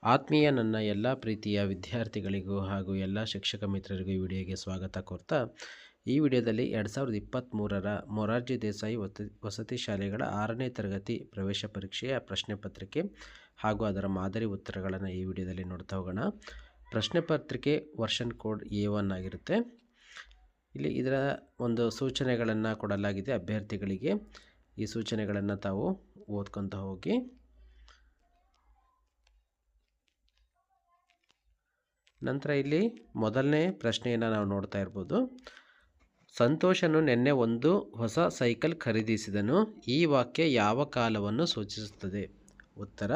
ಆತ್ಮೀಯ ನನ್ನ ಎಲ್ಲ ಪ್ರೀತಿಯ ವಿದ್ಯಾರ್ಥಿಗಳಿಗೂ ಹಾಗೂ ಎಲ್ಲ ಶಿಕ್ಷಕ ಮಿತ್ರರಿಗೂ ಈ ವಿಡಿಯೋಗೆ ಸ್ವಾಗತ ಕೋರ್ತಾ ಈ ವಿಡಿಯೋದಲ್ಲಿ 2023ರ ಮೊರಾರ್ಜಿ ದೇಸಾಯಿ ವಸತಿ ಶಾಲೆಗಳ 6ನೇ ತರಗತಿ ಪ್ರವೇಶ ಪರೀಕ್ಷೆಯ ಪ್ರಶ್ನೆ ಪತ್ರಿಕೆ ಹಾಗೂ ಅದರ ಮಾದರಿ ಉತ್ತರಗಳನ್ನು ಈ ವಿಡಿಯೋದಲ್ಲಿ ನೋಡ್ತಾ ಹೋಗೋಣ. ಪ್ರಶ್ನೆ ಪತ್ರಿಕೆ ವರ್ಷನ್ ಕೋಡ್ A1 ಆಗಿರುತ್ತೆ. ಇಲ್ಲಿ ಇದರ ಒಂದು ಸೂಚನೆಗಳನ್ನು ಕೊಡಲಾಗಿದೆ ಅಭ್ಯರ್ಥಿಗಳಿಗೆ. ಈ ಸೂಚನೆಗಳನ್ನು ತಾವು ಓದ್ಕೊತ ಹೋಗಿ. ನಂತರ ಇಲ್ಲಿ ಮೊದಲನೇ ಪ್ರಶ್ನೆಯನ್ನು ನಾವು ನೋಡ್ತಾ ಇರ್ಬೋದು. ಸಂತೋಷನು ನಿನ್ನೆ ಒಂದು ಹೊಸ ಸೈಕಲ್ ಖರೀದಿಸಿದನು. ಈ ವಾಕ್ಯ ಯಾವ ಕಾಲವನ್ನು ಸೂಚಿಸುತ್ತದೆ? ಉತ್ತರ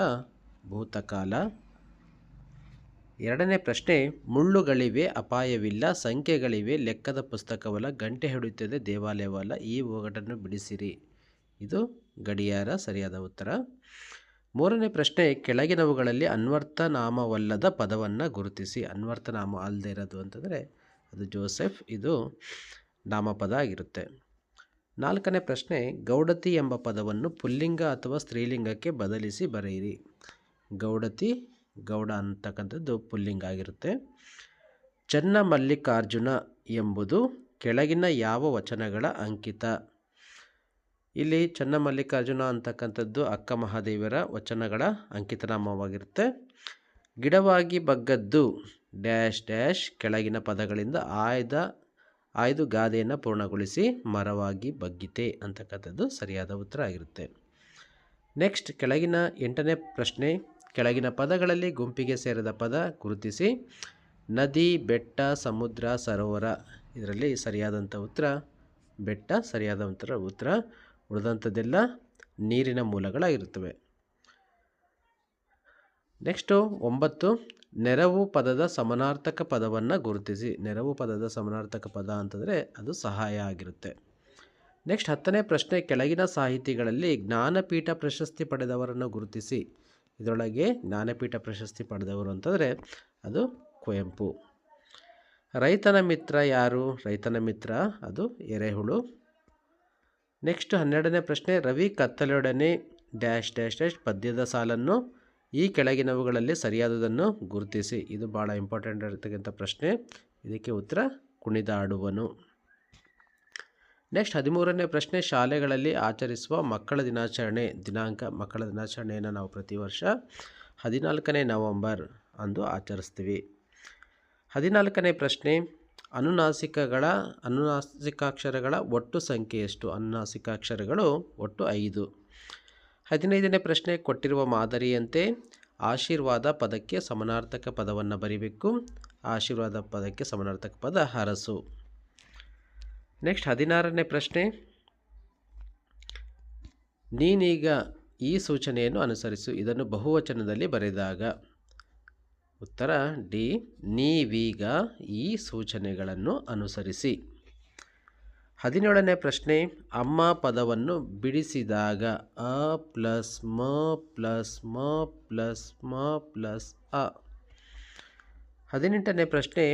ಭೂತಕಾಲ. ಎರಡನೇ ಪ್ರಶ್ನೆ, ಮುಳ್ಳುಗಳಿವೆ, ಅಪಾಯವಿಲ್ಲ, ಸಂಖ್ಯೆಗಳಿವೆ, ಲೆಕ್ಕದ ಪುಸ್ತಕವಲ್ಲ, ಗಂಟೆ ಹೊಡೆಯುತ್ತದೆ, ದೇವಾಲಯವಲ್ಲ, ಈ ಒಗಟನ್ನು ಬಿಡಿಸಿರಿ. ಇದು ಗಡಿಯಾರ. ಸರಿಯಾದ ಉತ್ತರ. ಮೂರನೇ ಪ್ರಶ್ನೆ, ಕೆಳಗಿನವುಗಳಲ್ಲಿ ಅನ್ವರ್ಥನಾಮವಲ್ಲದ ಪದವನ್ನು ಗುರುತಿಸಿ. ಅನ್ವರ್ಥನಾಮ ಅಲ್ಲದೆ ಇರೋದು ಅಂತಂದರೆ ಅದು ಜೋಸೆಫ್. ಇದು ನಾಮಪದ ಆಗಿರುತ್ತೆ. ನಾಲ್ಕನೇ ಪ್ರಶ್ನೆ, ಗೌಡತಿ ಎಂಬ ಪದವನ್ನು ಪುಲ್ಲಿಂಗ ಅಥವಾ ಸ್ತ್ರೀಲಿಂಗಕ್ಕೆ ಬದಲಿಸಿ ಬರೆಯಿರಿ. ಗೌಡತಿ, ಗೌಡ ಅಂತಕ್ಕಂಥದ್ದು ಪುಲ್ಲಿಂಗ ಆಗಿರುತ್ತೆ. ಚನ್ನಮಲ್ಲಿಕಾರ್ಜುನ ಎಂಬುದು ಕೆಳಗಿನ ಯಾವ ವಚನಗಳ ಅಂಕಿತ? ಇಲ್ಲಿ ಚನ್ನಮಲ್ಲಿಕಾರ್ಜುನ ಅಂತಕ್ಕಂಥದ್ದು ಅಕ್ಕ ಮಹಾದೇವಿಯರ ವಚನಗಳ ಅಂಕಿತನಾಮವಾಗಿರುತ್ತೆ. ಗಿಡವಾಗಿ ಬಗ್ಗದ್ದು ಡ್ಯಾಶ್ ಡ್ಯಾಶ್ ಕೆಳಗಿನ ಪದಗಳಿಂದ ಆಯ್ದು ಗಾದೆಯನ್ನು ಪೂರ್ಣಗೊಳಿಸಿ. ಮರವಾಗಿ ಬಗ್ಗಿತೆ ಅಂತಕ್ಕಂಥದ್ದು ಸರಿಯಾದ ಉತ್ತರ ಆಗಿರುತ್ತೆ. ನೆಕ್ಸ್ಟ್, ಕೆಳಗಿನ 8ನೇ ಪ್ರಶ್ನೆ, ಕೆಳಗಿನ ಪದಗಳಲ್ಲಿ ಗುಂಪಿಗೆ ಸೇರಿದ ಪದ ಗುರುತಿಸಿ. ನದಿ, ಬೆಟ್ಟ, ಸಮುದ್ರ, ಸರೋವರ. ಇದರಲ್ಲಿ ಸರಿಯಾದಂಥ ಉತ್ತರ ಬೆಟ್ಟ. ಸರಿಯಾದ ಉತ್ತರ. ಉಳಿದಂಥದ್ದೆಲ್ಲ ನೀರಿನ ಮೂಲಗಳಾಗಿರುತ್ತವೆ. ನೆಕ್ಸ್ಟು 9, ನೆರವು ಪದದ ಸಮಾನಾರ್ಥಕ ಪದವನ್ನು ಗುರುತಿಸಿ. ನೆರವು ಪದದ ಸಮಾನಾರ್ಥಕ ಪದ ಅಂತಂದರೆ ಅದು ಸಹಾಯ ಆಗಿರುತ್ತೆ. ನೆಕ್ಸ್ಟ್ 10ನೇ ಪ್ರಶ್ನೆ, ಕೆಳಗಿನ ಸಾಹಿತಿಗಳಲ್ಲಿ ಜ್ಞಾನಪೀಠ ಪ್ರಶಸ್ತಿ ಪಡೆದವರನ್ನು ಗುರುತಿಸಿ. ಇದರೊಳಗೆ ಜ್ಞಾನಪೀಠ ಪ್ರಶಸ್ತಿ ಪಡೆದವರು ಅಂತಂದರೆ ಅದು ಕುವೆಂಪು. ರೈತನ ಮಿತ್ರ ಯಾರು? ರೈತನ ಮಿತ್ರ ಅದು ಎರೆಹುಳು. ನೆಕ್ಸ್ಟ್ 12ನೇ ಪ್ರಶ್ನೆ, ರವಿ ಕತ್ತಲೊಡನೆ ಡ್ಯಾಶ್ ಡ್ಯಾಶ್ ಡ್ಯಾಶ್ ಪದ್ಯದ ಸಾಲನ್ನು ಈ ಕೆಳಗಿನವುಗಳಲ್ಲಿ ಸರಿಯಾದುದನ್ನು ಗುರುತಿಸಿ. ಇದು ಭಾಳ ಇಂಪಾರ್ಟೆಂಟ್ ಇರತಕ್ಕಂಥ ಪ್ರಶ್ನೆ. ಇದಕ್ಕೆ ಉತ್ತರ ಕುಣಿದಾಡುವನು. ನೆಕ್ಸ್ಟ್ 13ನೇ ಪ್ರಶ್ನೆ, ಶಾಲೆಗಳಲ್ಲಿ ಆಚರಿಸುವ ಮಕ್ಕಳ ದಿನಾಚರಣೆ ದಿನಾಂಕ. ಮಕ್ಕಳ ದಿನಾಚರಣೆಯನ್ನು ನಾವು ಪ್ರತಿ ವರ್ಷ 14ನೇ ನವೆಂಬರ್ ಅಂದು ಆಚರಿಸ್ತೀವಿ. 14ನೇ ಪ್ರಶ್ನೆ, ಅನುನಾಸಿಕಾಕ್ಷರಗಳ ಒಟ್ಟು ಸಂಖ್ಯೆ ಎಷ್ಟು? ಅನುನಾಸಿಕಾಕ್ಷರಗಳು ಒಟ್ಟು 5. 15ನೇ ಪ್ರಶ್ನೆ, ಕೊಟ್ಟಿರುವ ಮಾದರಿಯಂತೆ ಆಶೀರ್ವಾದ ಪದಕ್ಕೆ ಸಮಾನಾರ್ಥಕ ಪದವನ್ನು ಬರೀಬೇಕು. ಆಶೀರ್ವಾದ ಪದಕ್ಕೆ ಸಮಾನಾರ್ಥಕ ಪದ ಹರಸು. ನೆಕ್ಸ್ಟ್ 16ನೇ ಪ್ರಶ್ನೆ, ನೀನೀಗ ಈ ಸೂಚನೆಯನ್ನು ಅನುಸರಿಸು. ಇದನ್ನು ಬಹುವಚನದಲ್ಲಿ ಬರೆದಾಗ. ಉತ್ತರ ಡಿ, ನೀವೀಗ ಈ ಸೂಚನೆಗಳನ್ನು ಅನುಸರಿಸಿ. 17ನೇ ಪ್ರಶ್ನೆ, ಅಮ್ಮ ಪದವನ್ನು ಬಿಡಿಸಿದಾಗ ಅ ಪ್ಲಸ್ ಮ ಪ್ಲಸ್ ಮ ಪ್ಲಸ್ ಮ ಪ್ಲಸ್ ಅ. 18ನೇ ಪ್ರಶ್ನೆ,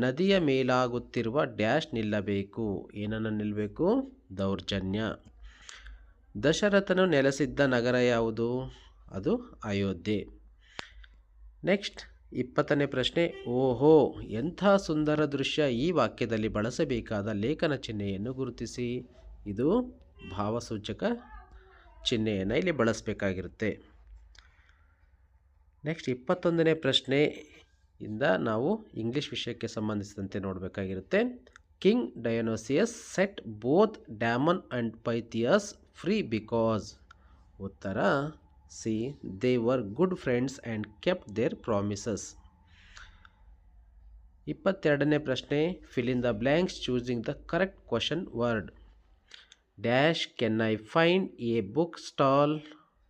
ನದಿಯ ಮೇಲಾಗುತ್ತಿರುವ ಡ್ಯಾಶ್ ನಿಲ್ಲಬೇಕು. ಏನನ್ನು ನಿಲ್ಲಬೇಕು? ದೌರ್ಜನ್ಯ. ದಶರಥನು ನೆಲೆಸಿದ್ದ ನಗರ ಯಾವುದು? ಅದು ಅಯೋಧ್ಯೆ. ನೆಕ್ಸ್ಟ್ 20ನೇ ಪ್ರಶ್ನೆ, ಓಹೋ ಎಂಥ ಸುಂದರ ದೃಶ್ಯ. ಈ ವಾಕ್ಯದಲ್ಲಿ ಬಳಸಬೇಕಾದ ಲೇಖನ ಚಿಹ್ನೆಯನ್ನು ಗುರುತಿಸಿ. ಇದು ಭಾವಸೂಚಕ ಚಿಹ್ನೆಯನ್ನು ಇಲ್ಲಿ ಬಳಸಬೇಕಾಗಿರುತ್ತೆ. ನೆಕ್ಸ್ಟ್ 21ನೇ ಪ್ರಶ್ನೆಯಿಂದ ನಾವು ಇಂಗ್ಲೀಷ್ ವಿಷಯಕ್ಕೆ ಸಂಬಂಧಿಸಿದಂತೆ ನೋಡಬೇಕಾಗಿರುತ್ತೆ. King Dionysius set both Damon and Pythias free because. ಉತ್ತರ C, they were good friends and kept their promises. 22ನೇ ಪ್ರಶ್ನೆ, fill in the blanks choosing the correct question word. Dash can I find a book stall.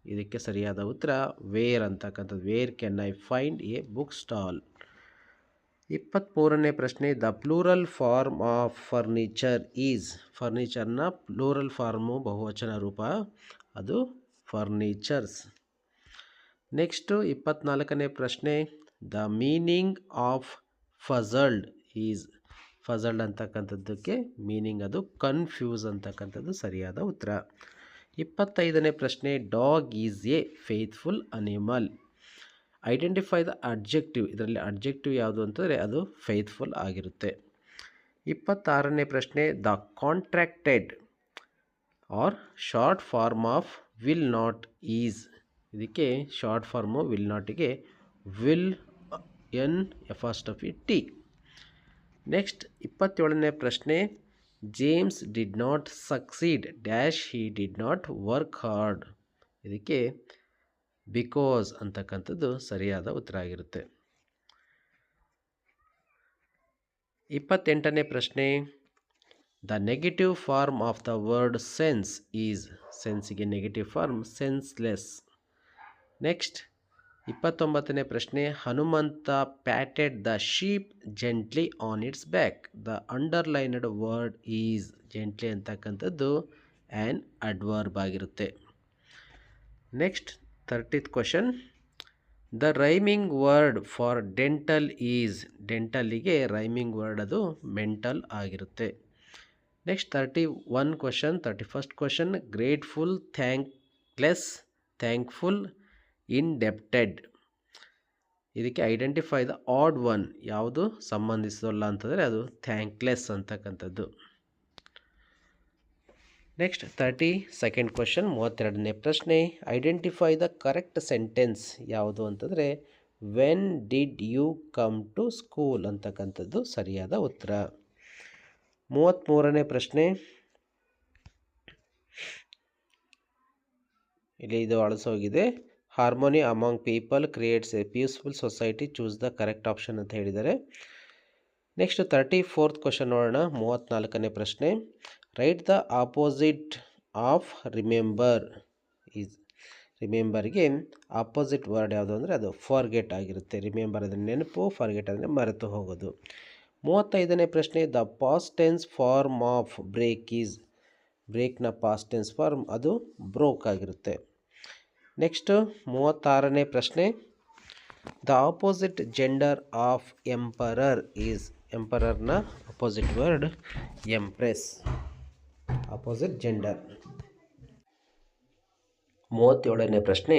ಇದಕ್ಕೆ ಸರಿಯಾದ ಉತ್ತರ where ಅಂತಕ್ಕಂಥದ್ದು. Where can I find a book stall. 23ನೇ ಪ್ರಶ್ನೆ, the plural form of furniture is. ಫರ್ನಿಚರ್ನ plural form ಬಹುವಚನ ರೂಪ ಅದು ಫರ್ನಿಚರ್ಸ್. ನೆಕ್ಸ್ಟು 24ನೇ ಪ್ರಶ್ನೆ, the meaning of puzzled is. Puzzled ಅಂತಕ್ಕಂಥದ್ದಕ್ಕೆ ಮೀನಿಂಗ್ ಅದು ಕನ್ಫ್ಯೂಸ್ ಅಂತಕ್ಕಂಥದ್ದು ಸರಿಯಾದ ಉತ್ತರ. 25ನೇ ಪ್ರಶ್ನೆ, dog is a faithful animal. Identify the adjective, ಇದರಲ್ಲಿ ಅಡ್ಜೆಕ್ಟಿವ್ ಯಾವುದು ಅಂತಂದರೆ ಅದು ಫೇತ್ಫುಲ್ ಆಗಿರುತ್ತೆ. 26ನೇ ಪ್ರಶ್ನೆ, the contracted or short form of will not is. ಇದಕ್ಕೆ ಶಾರ್ಟ್ ಫಾರ್ಮು ವಿಲ್ ನಾಟಿಗೆ ವಿಲ್ NT. ನೆಕ್ಸ್ಟ್ 27ನೇ ಪ್ರಶ್ನೆ, James did not succeed dash he did not work hard. ಇದಕ್ಕೆ ಬಿಕಾಸ್ ಅಂತಕ್ಕಂಥದ್ದು ಸರಿಯಾದ ಉತ್ತರ ಆಗಿರುತ್ತೆ. 28ನೇ ಪ್ರಶ್ನೆ, the negative form of the word sense is. ಸೆನ್ಸ್ಗೆ ನೆಗೆಟಿವ್ ಫಾರ್ಮ್ ಸೆನ್ಸ್ಲೆಸ್. ನೆಕ್ಸ್ಟ್ 29ನೇ ಪ್ರಶ್ನೆ, Hanumantha patted the sheep gently on its back. The underlined word is. Gently ಅಂತಕ್ಕಂಥದ್ದು ಆ್ಯನ್ ಅಡ್ವರ್ಬ್ ಆಗಿರುತ್ತೆ. Next 30th question, the rhyming word for dental is. ಡೆಂಟಲ್ಲಿಗೆ rhyming word ಅದು mental ಆಗಿರುತ್ತೆ. Next 31 question, 31st question, grateful, thankless, thankful, indebted. ಇದಕ್ಕೆ identify the odd one, ಯಾವುದು ಸಂಬಂಧಿಸೋಲ್ಲ ಅಂತಂದರೆ ಅದು ಥ್ಯಾಂಕ್ಲೆಸ್ ಅಂತಕ್ಕಂಥದ್ದು. ನೆಕ್ಸ್ಟ್ 32nd ಕ್ವಶನ್, 32ನೇ ಪ್ರಶ್ನೆ, ಐಡೆಂಟಿಫೈ ದ ಕರೆಕ್ಟ್ ಸೆಂಟೆನ್ಸ್ ಯಾವುದು ಅಂತಂದರೆ when did you come to school ಅಂತಕ್ಕಂಥದ್ದು ಸರಿಯಾದ ಉತ್ತರ. 33ನೇ ಪ್ರಶ್ನೆ, ಇಲ್ಲಿ ಇದು ಅಳಿಸೋಗಿದೆ. Harmony among people creates a peaceful society, choose the correct option ಅಂತ ಹೇಳಿದ್ದಾರೆ. ನೆಕ್ಸ್ಟ್ 34th ಕ್ವಶನ್ ನೋಡೋಣ. 34ನೇ ಪ್ರಶ್ನೆ, write the opposite of remember is. ರಿಮೆಂಬರ್ಗೆ ಆಪೋಸಿಟ್ ವರ್ಡ್ ಯಾವುದು ಅಂದರೆ ಅದು ಫಾರ್ಗೆಟ್ ಆಗಿರುತ್ತೆ. ರಿಮೆಂಬರ್ ಅಂದರೆ ನೆನಪು, ಫಾರ್ಗೆಟ್ ಅಂದರೆ ಮರೆತು ಹೋಗೋದು. 35ನೇ ಪ್ರಶ್ನೆ, the past tense form of break is. ಬ್ರೇಕ್ನ ಪಾಸ್ಟ್ ಟೆನ್ಸ್ ಫಾರ್ಮ್ ಅದು ಬ್ರೋಕ್ ಆಗಿರುತ್ತೆ. ನೆಕ್ಸ್ಟ್ 36ನೇ ಪ್ರಶ್ನೆ, the opposite gender of emperor is. ಎಂಪರರ್ನ opposite word empress, opposite gender. 37ನೇ ಪ್ರಶ್ನೆ,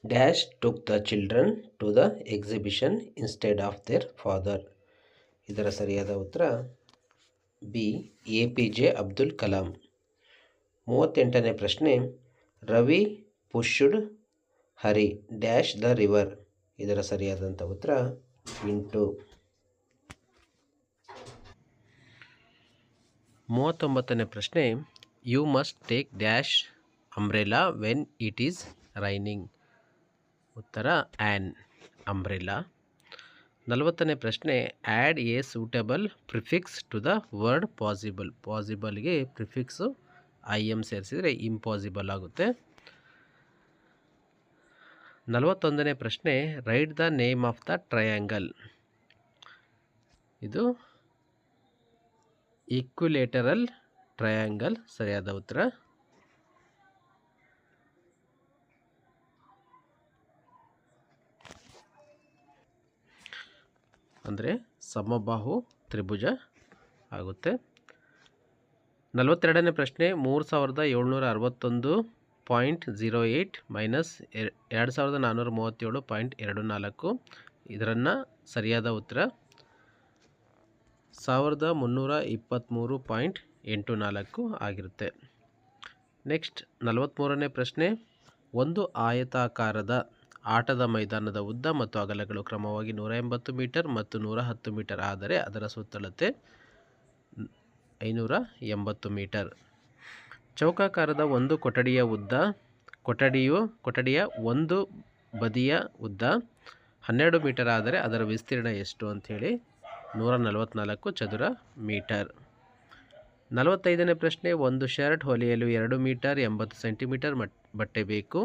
dash took the children to the exhibition instead of their father. ಇದರ ಸರಿಯಾದ ಉತ್ತರ ಬಿ, APJ ಅಬ್ದುಲ್ ಕಲಾಂ. 38ನೇ ಪ್ರಶ್ನೆ, Ravi pushed Hari dash the river. ಇದರ ಸರಿಯಾದಂಥ ಉತ್ತರ ಇಂಟು. 39ನೇ ಪ್ರಶ್ನೆ, you must take dash umbrella when it is raining. ಉತ್ತರ ಆ್ಯನ್ ಅಂಬ್ರೆಲಾ. 40ನೇ ಪ್ರಶ್ನೆ, add a suitable prefix to the word possible. ಪಾಸಿಬಲ್ಗೆ ಪ್ರಿಫಿಕ್ಸು IM ಸೇರಿಸಿದರೆ ಇಂಪಾಸಿಬಲ್ ಆಗುತ್ತೆ. 41ನೇ ಪ್ರಶ್ನೆ, write the name of the triangle. ಇದು ಈಕ್ವಿಲೇಟರಲ್ ಟ್ರಯಾಂಗಲ್ ಸರಿಯಾದ ಉತ್ತರ. ಅಂದರೆ ಸಮಬಾಹು ತ್ರಿಭುಜ ಆಗುತ್ತೆ. 42ನೇ ಪ್ರಶ್ನೆ, 3761.08 ಮೈನಸ್ 2437.24. ಇದರನ್ನು ಸರಿಯಾದ ಉತ್ತರ 1323.84 ಆಗಿರುತ್ತೆ. ನೆಕ್ಸ್ಟ್ 43ನೇ ಪ್ರಶ್ನೆ, ಒಂದು ಆಯತಾಕಾರದ ಆಟದ ಮೈದಾನದ ಉದ್ದ ಮತ್ತು ಅಗಲಗಳು ಕ್ರಮವಾಗಿ 180 ಮೀಟರ್ ಮತ್ತು 110 ಮೀಟರ್ ಆದರೆ ಅದರ ಸುತ್ತಳತೆ 580 ಮೀಟರ್. ಚೌಕಾಕಾರದ ಒಂದು ಕೊಠಡಿಯ ಉದ್ದ, ಕೊಠಡಿಯ ಒಂದು ಬದಿಯ ಉದ್ದ 12 ಮೀಟರ್ ಆದರೆ ಅದರ ವಿಸ್ತೀರ್ಣ ಎಷ್ಟು ಅಂಥೇಳಿ 144 ಚದುರ ಮೀಟರ್. 45ನೇ ಪ್ರಶ್ನೆ, ಒಂದು ಶರ್ಟ್ ಹೊಲಿಯಲು 2 ಮೀಟರ್ 80 ಸೆಂಟಿಮೀಟರ್ ಬಟ್ಟೆ ಬೇಕು.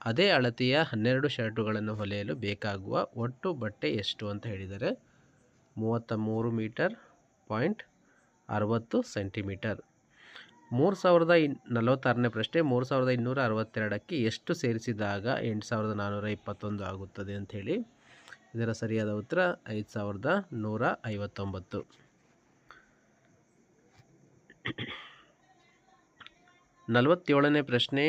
ಅದೇ ಅಳತೆಯ 12 ಶರ್ಟುಗಳನ್ನು ಹೊಲಿಯಲು ಬೇಕಾಗುವ ಒಟ್ಟು ಬಟ್ಟೆ ಎಷ್ಟು ಅಂತ ಹೇಳಿದ್ದಾರೆ. 33 ಮೀಟರ್ 60 ಸೆಂಟಿಮೀಟರ್. 3046ನೇ ಪ್ರಶ್ನೆ, 3262ಕ್ಕೆ ಎಷ್ಟು ಸೇರಿಸಿದಾಗ 8421 ಆಗುತ್ತದೆ ಅಂಥೇಳಿ. ಇದರ ಸರಿಯಾದ ಉತ್ತರ 5159. 47ನೇ ಪ್ರಶ್ನೆ,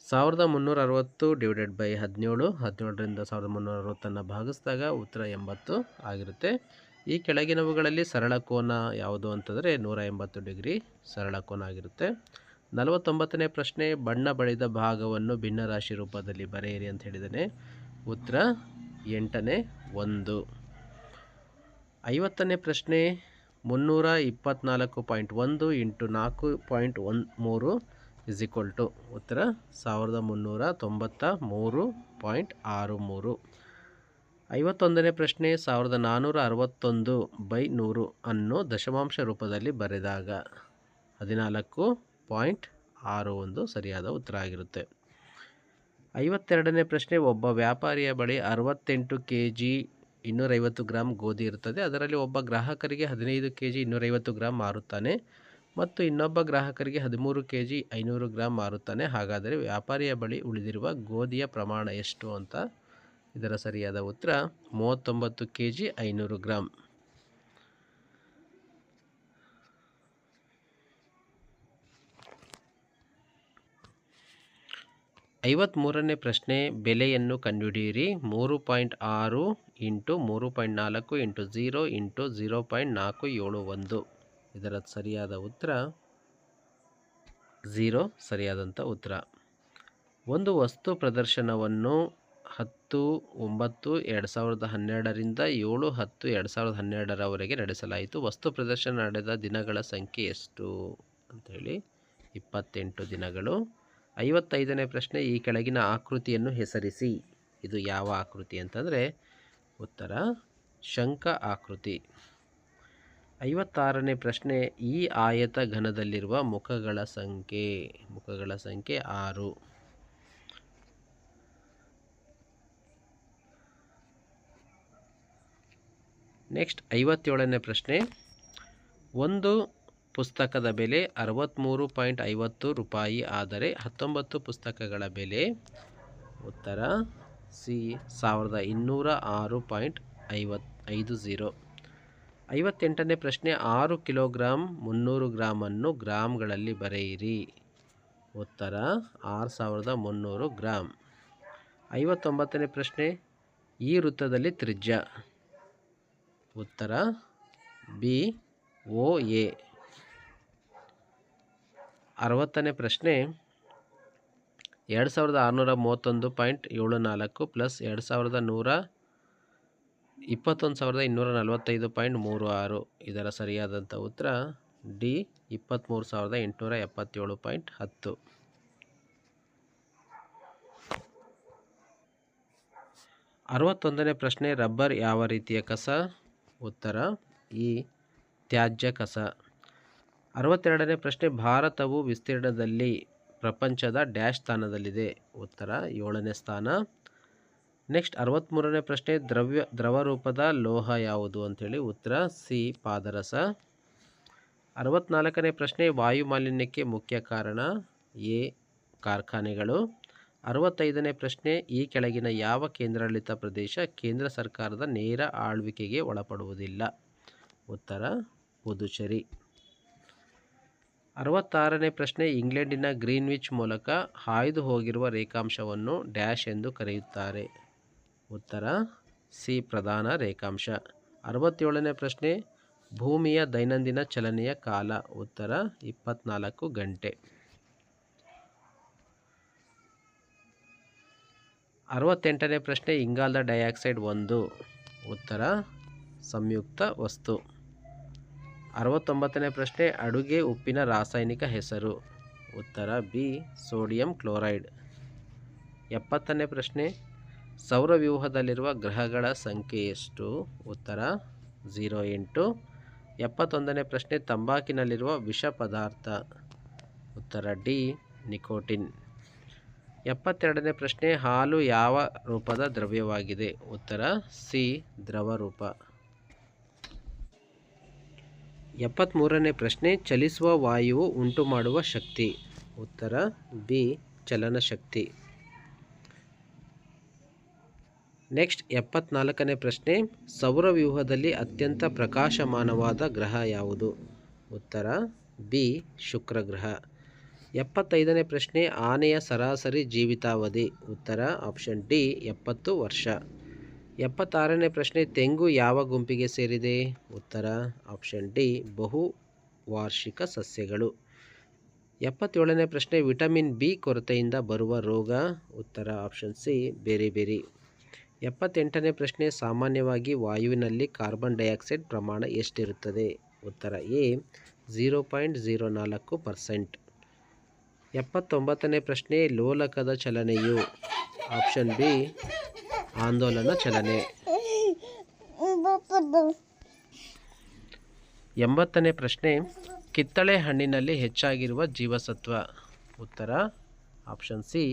1360 ಡಿವೈಡೆಡ್ ಬೈ 17, 17ರಿಂದ 1360 ಭಾಗಿಸಿದಾಗ ಉತ್ತರ 80 ಆಗಿರುತ್ತೆ. ಈ ಕೆಳಗಿನವುಗಳಲ್ಲಿ ಸರಳ ಕೋನ ಯಾವುದು ಅಂತಂದರೆ 180 ಡಿಗ್ರಿ ಸರಳ ಕೋನ ಆಗಿರುತ್ತೆ. 49ನೇ ಪ್ರಶ್ನೆ, ಬಣ್ಣ ಬಳಿದ ಭಾಗವನ್ನು ಭಿನ್ನರಾಶಿ ರೂಪದಲ್ಲಿ ಬರೆಯಿರಿ ಅಂತ ಹೇಳಿದ್ದಾನೆ. ಉತ್ತರ 8ನೇ 1. 50ನೇ ಪ್ರಶ್ನೆ, 324.1 ಇಂಟು 4.13 ಇಸ್ ಈಕ್ವಲ್ ಟು ಉತ್ತರ 1393.63. 51ನೇ ಪ್ರಶ್ನೆ, 1461/100 ಅನ್ನು ದಶಮಾಂಶ ರೂಪದಲ್ಲಿ ಬರೆದಾಗ 14.61 ಸರಿಯಾದ ಉತ್ತರ ಆಗಿರುತ್ತೆ. 52ನೇ ಪ್ರಶ್ನೆ, ಒಬ್ಬ ವ್ಯಾಪಾರಿಯ ಬಳಿ 68 kg 250 ಗ್ರಾಂ ಗೋಧಿ ಇರುತ್ತದೆ. ಅದರಲ್ಲಿ ಒಬ್ಬ ಗ್ರಾಹಕರಿಗೆ 15 kg 250 ಗ್ರಾಂ ಮಾರುತ್ತಾನೆ ಮತ್ತು ಇನ್ನೊಬ್ಬ ಗ್ರಾಹಕರಿಗೆ 13 kg 500 ಗ್ರಾಂ ಮಾರುತ್ತಾನೆ. ಹಾಗಾದರೆ ವ್ಯಾಪಾರಿಯ ಬಳಿ ಉಳಿದಿರುವ ಗೋಧಿಯ ಪ್ರಮಾಣ ಎಷ್ಟು ಅಂತ. ಇದರ ಸರಿಯಾದ ಉತ್ತರ 39 kg 500 ಗ್ರಾಂ. 53ನೇ ಪ್ರಶ್ನೆ, ಬೆಲೆಯನ್ನು ಕಂಡುಹಿಡಿಯಿರಿ. 3.6 ಇಂಟು 3.4 ಇಂಟು 0 ಇಂಟು 0.471. ಇದರ ಸರಿಯಾದ ಉತ್ತರ 0 ಸರಿಯಾದಂಥ ಉತ್ತರ. ಒಂದು ವಸ್ತು ಪ್ರದರ್ಶನವನ್ನು 10/9/2012ರಿಂದ 7/10/2012ರವರೆಗೆ ನಡೆಸಲಾಯಿತು. ವಸ್ತು ಪ್ರದರ್ಶನ ನಡೆದ ದಿನಗಳ ಸಂಖ್ಯೆ ಎಷ್ಟು ಅಂಥೇಳಿ 28 ದಿನಗಳು. 55ನೇ ಪ್ರಶ್ನೆ, ಈ ಕೆಳಗಿನ ಆಕೃತಿಯನ್ನು ಹೆಸರಿಸಿ. ಇದು ಯಾವ ಆಕೃತಿ ಅಂತಂದರೆ ಉತ್ತರ ಶಂಖ ಆಕೃತಿ. 56ನೇ ಪ್ರಶ್ನೆ, ಈ ಆಯತ ಘನದಲ್ಲಿರುವ ಮುಖಗಳ ಸಂಖ್ಯೆ 6. ನೆಕ್ಸ್ಟ್ 57ನೇ ಪ್ರಶ್ನೆ, ಒಂದು ಪುಸ್ತಕದ ಬೆಲೆ 63.50 ರೂಪಾಯಿ ಆದರೆ 19 ಪುಸ್ತಕಗಳ ಬೆಲೆ ಉತ್ತರ ಸಿ 1206.50. 58ನೇ ಪ್ರಶ್ನೆ, 6 ಕಿಲೋಗ್ರಾಂ 300 ಗ್ರಾಮನ್ನು ಗ್ರಾಮ್ಗಳಲ್ಲಿ ಬರೆಯಿರಿ. ಉತ್ತರ 6300 ಗ್ರಾಂ. 59ನೇ ಪ್ರಶ್ನೆ, ಈ ವೃತ್ತದಲ್ಲಿ ತ್ರಿಜ್ಯ ಉತ್ತರ ಬಿ OA. 60ನೇ ಪ್ರಶ್ನೆ, 2631.74 ಪ್ಲಸ್ 21,245.36. ಇದರ ಸರಿಯಾದಂಥ ಉತ್ತರ ಡಿ 23,877.10. 61ನೇ ಪ್ರಶ್ನೆ, ರಬ್ಬರ್ ಯಾವ ರೀತಿಯ ಕಸ? ಉತ್ತರ ಈ ತ್ಯಾಜ್ಯ ಕಸ. 62ನೇ ಪ್ರಶ್ನೆ, ಭಾರತವು ವಿಸ್ತೀರ್ಣದಲ್ಲಿ ಪ್ರಪಂಚದ ಡ್ಯಾಶ್ ಸ್ಥಾನದಲ್ಲಿದೆ. ಉತ್ತರ 7ನೇ ಸ್ಥಾನ. ನೆಕ್ಸ್ಟ್ 63ನೇ ಪ್ರಶ್ನೆ, ದ್ರವ ರೂಪದ ಲೋಹ ಯಾವುದು ಅಂಥೇಳಿ. ಉತ್ತರ ಸಿ ಪಾದರಸ. 64ನೇ ಪ್ರಶ್ನೆ, ವಾಯು ಮಾಲಿನ್ಯಕ್ಕೆ ಮುಖ್ಯ ಕಾರಣ ಎ ಕಾರ್ಖಾನೆಗಳು. 65ನೇ ಪ್ರಶ್ನೆ, ಈ ಕೆಳಗಿನ ಯಾವ ಕೇಂದ್ರಾಡಳಿತ ಪ್ರದೇಶ ಕೇಂದ್ರ ಸರ್ಕಾರದ ನೇರ ಆಳ್ವಿಕೆಗೆ ಒಳಪಡುವುದಿಲ್ಲ? ಉತ್ತರ ಪುದುಚೇರಿ. 66ನೇ ಪ್ರಶ್ನೆ, ಇಂಗ್ಲೆಂಡಿನ ಗ್ರೀನ್ವಿಚ್ ಮೂಲಕ ಹಾಯ್ದು ಹೋಗಿರುವ ರೇಖಾಂಶವನ್ನು ಡ್ಯಾಶ್ ಎಂದು ಕರೆಯುತ್ತಾರೆ. ಉತ್ತರ ಸಿ ಪ್ರಧಾನ ರೇಖಾಂಶ. 67ನೇ ಪ್ರಶ್ನೆ, ಭೂಮಿಯ ದೈನಂದಿನ ಚಲನೆಯ ಕಾಲ. ಉತ್ತರ 24 ಗಂಟೆ. 68ನೇ ಪ್ರಶ್ನೆ, ಇಂಗಾಲದ ಡೈಆಕ್ಸೈಡ್ ಒಂದು. ಉತ್ತರ ಸಂಯುಕ್ತ ವಸ್ತು. 69ನೇ ಪ್ರಶ್ನೆ, ಅಡುಗೆ ಉಪ್ಪಿನ ರಾಸಾಯನಿಕ ಹೆಸರು. ಉತ್ತರ ಬಿ ಸೋಡಿಯಂ ಕ್ಲೋರೈಡ್. 70ನೇ ಪ್ರಶ್ನೆ, ಸೌರವ್ಯೂಹದಲ್ಲಿರುವ ಗ್ರಹಗಳ ಸಂಖ್ಯೆ ಎಷ್ಟು? ಉತ್ತರ 08. 71ನೇ ಪ್ರಶ್ನೆ, ತಂಬಾಕಿನಲ್ಲಿರುವ ವಿಷ ಪದಾರ್ಥ. ಉತ್ತರ ಡಿ ನಿಕೋಟಿನ್. 72ನೇ ಪ್ರಶ್ನೆ, ಹಾಲು ಯಾವ ರೂಪದ ದ್ರವ್ಯವಾಗಿದೆ? ಉತ್ತರ ಸಿ ದ್ರವ ರೂಪ. 73ನೇ ಪ್ರಶ್ನೆ, ಚಲಿಸುವ ವಾಯುವು ಉಂಟುಮಾಡುವ ಶಕ್ತಿ. ಉತ್ತರ ಬಿ ಚಲನಶಕ್ತಿ. ನೆಕ್ಸ್ಟ್ 74ನೇ ಪ್ರಶ್ನೆ, ಸೌರವ್ಯೂಹದಲ್ಲಿ ಅತ್ಯಂತ ಪ್ರಕಾಶಮಾನವಾದ ಗ್ರಹ ಯಾವುದು? ಉತ್ತರ ಬಿ ಶುಕ್ರ ಗ್ರಹ. 75ನೇ ಪ್ರಶ್ನೆ ಆನೆಯ ಸರಾಸರಿ ಜೀವಿತಾವಧಿ. ಉತ್ತರ ಆಪ್ಷನ್ ಡಿ 70 ವರ್ಷ. 76ನೇ ಪ್ರಶ್ನೆ ತೆಂಗು ಯಾವ ಗುಂಪಿಗೆ ಸೇರಿದೆ? ಉತ್ತರ ಆಪ್ಷನ್ ಡಿ ಬಹುವಾರ್ಷಿಕ ಸಸ್ಯಗಳು. 77ನೇ ಪ್ರಶ್ನೆ ವಿಟಮಿನ್ ಬಿ ಕೊರತೆಯಿಂದ ಬರುವ ರೋಗ. ಉತ್ತರ ಆಪ್ಷನ್ ಸಿ ಬೇರಿಬೇರಿ. 78ನೇ ಪ್ರಶ್ನೆ ಸಾಮಾನ್ಯವಾಗಿ ವಾಯುವಿನಲ್ಲಿ ಕಾರ್ಬನ್ ಡೈಆಕ್ಸೈಡ್ ಪ್ರಮಾಣ ಎಷ್ಟಿರುತ್ತದೆ? ಉತ್ತರ ಎ 0.04%. 79ನೇ ಪ್ರಶ್ನೆ ಲೋಲಕದ ಚಲನೆಯು. ಆಪ್ಷನ್ ಬಿ ಆಂದೋಲನ ಚಲನೆ. 80ನೇ ಪ್ರಶ್ನೆ ಕಿತ್ತಳೆ ಹಣ್ಣಿನಲ್ಲಿ ಹೆಚ್ಚಾಗಿರುವ ಜೀವಸತ್ವ. ಉತ್ತರ ಆಪ್ಷನ್ ಸಿ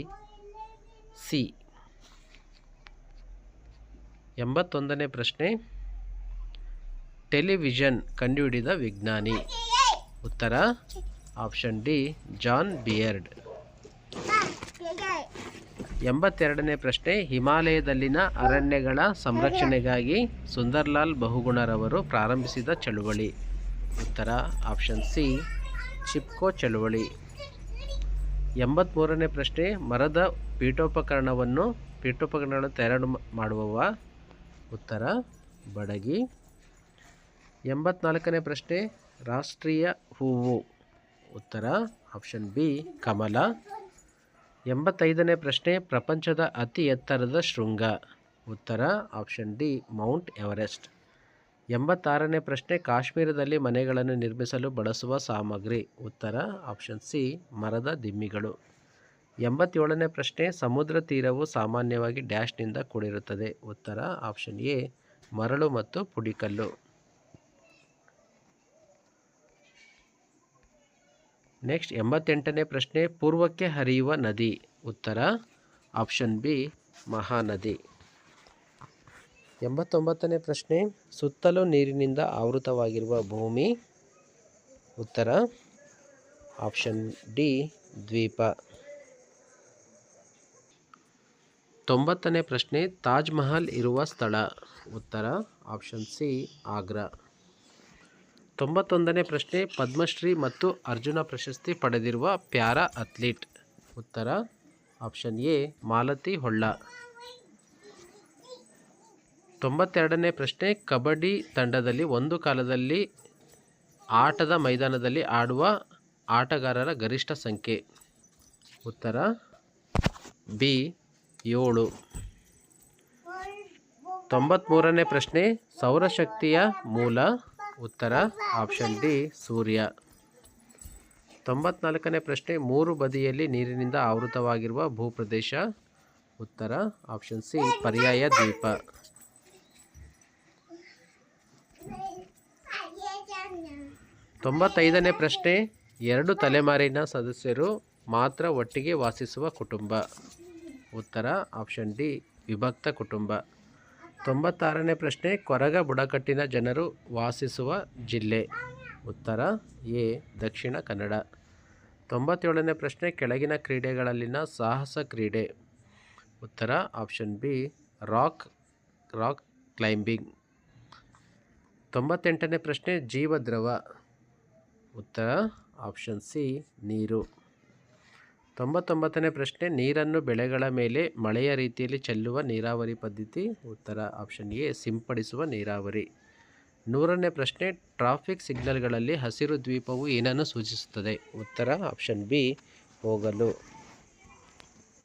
81ನೇ ಪ್ರಶ್ನೆ ಟೆಲಿವಿಷನ್ ಕಂಡುಹಿಡಿದ ವಿಜ್ಞಾನಿ. ಉತ್ತರ ಆಪ್ಷನ್ ಡಿ ಜಾನ್ ಬಿಯರ್ಡ್. 82ನೇ ಪ್ರಶ್ನೆ ಹಿಮಾಲಯದಲ್ಲಿನ ಅರಣ್ಯಗಳ ಸಂರಕ್ಷಣೆಗಾಗಿ ಸುಂದರ್ಲಾಲ್ ಬಹುಗುಣರವರು ಪ್ರಾರಂಭಿಸಿದ ಚಳುವಳಿ. ಉತ್ತರ ಆಪ್ಷನ್ ಸಿ ಚಿಪ್ಕೋ ಚಳುವಳಿ. 83ನೇ ಪ್ರಶ್ನೆ ಮರದ ಪೀಠೋಪಕರಣಗಳನ್ನು ತಯಾರು ಮಾಡುವವ. ಉತ್ತರ ಬಡಗಿ. 84ನೇ ಪ್ರಶ್ನೆ ರಾಷ್ಟ್ರೀಯ ಹೂವು. ಉತ್ತರ ಆಪ್ಷನ್ ಬಿ ಕಮಲ. 85ನೇ ಪ್ರಶ್ನೆ ಪ್ರಪಂಚದ ಅತಿ ಎತ್ತರದ ಶೃಂಗ. ಉತ್ತರ ಆಪ್ಷನ್ ಡಿ ಮೌಂಟ್ ಎವರೆಸ್ಟ್. 86ನೇ ಪ್ರಶ್ನೆ ಕಾಶ್ಮೀರದಲ್ಲಿ ಮನೆಗಳನ್ನು ನಿರ್ಮಿಸಲು ಬಳಸುವ ಸಾಮಗ್ರಿ. ಉತ್ತರ ಆಪ್ಷನ್ ಸಿ ಮರದ ದಿಮ್ಮಿಗಳು. 87ನೇ ಪ್ರಶ್ನೆ ಸಮುದ್ರ ತೀರವು ಸಾಮಾನ್ಯವಾಗಿ ಡ್ಯಾಶ್ನಿಂದ ಕೂಡಿರುತ್ತದೆ. ಉತ್ತರ ಆಪ್ಷನ್ ಎ ಮರಳು ಮತ್ತು ಪುಡಿಕಲ್ಲು. ನೆಕ್ಸ್ಟ್ 88ನೇ ಪ್ರಶ್ನೆ ಪೂರ್ವಕ್ಕೆ ಹರಿಯುವ ನದಿ. ಉತ್ತರ ಆಪ್ಷನ್ ಬಿ ಮಹಾನದಿ. 89ನೇ ಪ್ರಶ್ನೆ ಸುತ್ತಲೂ ನೀರಿನಿಂದ ಆವೃತವಾಗಿರುವ ಭೂಮಿ. ಉತ್ತರ ಆಪ್ಷನ್ ಡಿ ದ್ವೀಪ. 90ನೇ ಪ್ರಶ್ನೆ ತಾಜ್ ಮಹಲ್ ಇರುವ ಸ್ಥಳ. ಉತ್ತರ ಆಪ್ಷನ್ ಸಿ ಆಗ್ರಾ. 91ನೇ ಪ್ರಶ್ನೆ ಪದ್ಮಶ್ರೀ ಮತ್ತು ಅರ್ಜುನ ಪ್ರಶಸ್ತಿ ಪಡೆದಿರುವ ಪ್ಯಾರಾ ಅಥ್ಲೀಟ್. ಉತ್ತರ ಆಪ್ಷನ್ ಎ ಮಾಲತಿ ಹೊಳ್ಳ. 92ನೇ ಪ್ರಶ್ನೆ ಕಬಡ್ಡಿ ತಂಡದಲ್ಲಿ ಒಂದು ಕಾಲದಲ್ಲಿ ಆಟದ ಮೈದಾನದಲ್ಲಿ ಆಡುವ ಆಟಗಾರರ ಗರಿಷ್ಠ ಸಂಖ್ಯೆ. ಉತ್ತರ ಬಿ 7. 93ನೇ ಪ್ರಶ್ನೆ ಸೌರಶಕ್ತಿಯ ಮೂಲ. ಉತ್ತರ ಆಪ್ಷನ್ ಡಿ ಸೂರ್ಯ. 94ನೇ ಪ್ರಶ್ನೆ 3 ಬದಿಯಲ್ಲಿ ನೀರಿನಿಂದ ಆವೃತವಾಗಿರುವ ಭೂಪ್ರದೇಶ. ಉತ್ತರ ಆಪ್ಷನ್ ಸಿ ಪರ್ಯಾಯ ದ್ವೀಪ. 95ನೇ ಪ್ರಶ್ನೆ 2 ತಲೆಮಾರಿನ ಸದಸ್ಯರು ಮಾತ್ರ ಒಟ್ಟಿಗೆ ವಾಸಿಸುವ ಕುಟುಂಬ. ಉತ್ತರ ಆಪ್ಷನ್ ಡಿ ವಿಭಕ್ತ ಕುಟುಂಬ. 96ನೇ ಪ್ರಶ್ನೆ ಕೊರಗ ಬುಡಕಟ್ಟಿನ ಜನರು ವಾಸಿಸುವ ಜಿಲ್ಲೆ. ಉತ್ತರ ಎ ದಕ್ಷಿಣ ಕನ್ನಡ. 97ನೇ ಪ್ರಶ್ನೆ ಕೆಳಗಿನ ಕ್ರೀಡೆಗಳಲ್ಲಿನ ಸಾಹಸ ಕ್ರೀಡೆ. ಉತ್ತರ ಆಪ್ಷನ್ ಬಿ ರಾಕ್ ಕ್ಲೈಂಬಿಂಗ್. 98ನೇ ಪ್ರಶ್ನೆ ಜೀವದ್ರವ. ಉತ್ತರ ಆಪ್ಷನ್ ಸಿ ನೀರು. 99ನೇ ಪ್ರಶ್ನೆ ನೀರನ್ನು ಬೆಳೆಗಳ ಮೇಲೆ ಮಳೆಯ ರೀತಿಯಲ್ಲಿ ಚೆಲ್ಲುವ ನೀರಾವರಿ ಪದ್ಧತಿ. ಉತ್ತರ ಆಪ್ಷನ್ ಎ ಸಿಂಪಡಿಸುವ ನೀರಾವರಿ. 100ನೇ ಪ್ರಶ್ನೆ ಟ್ರಾಫಿಕ್ ಸಿಗ್ನಲ್ಗಳಲ್ಲಿ ಹಸಿರು ದ್ವೀಪವು ಏನನ್ನು ಸೂಚಿಸುತ್ತದೆ? ಉತ್ತರ ಆಪ್ಷನ್ ಬಿ ಹೋಗಲು.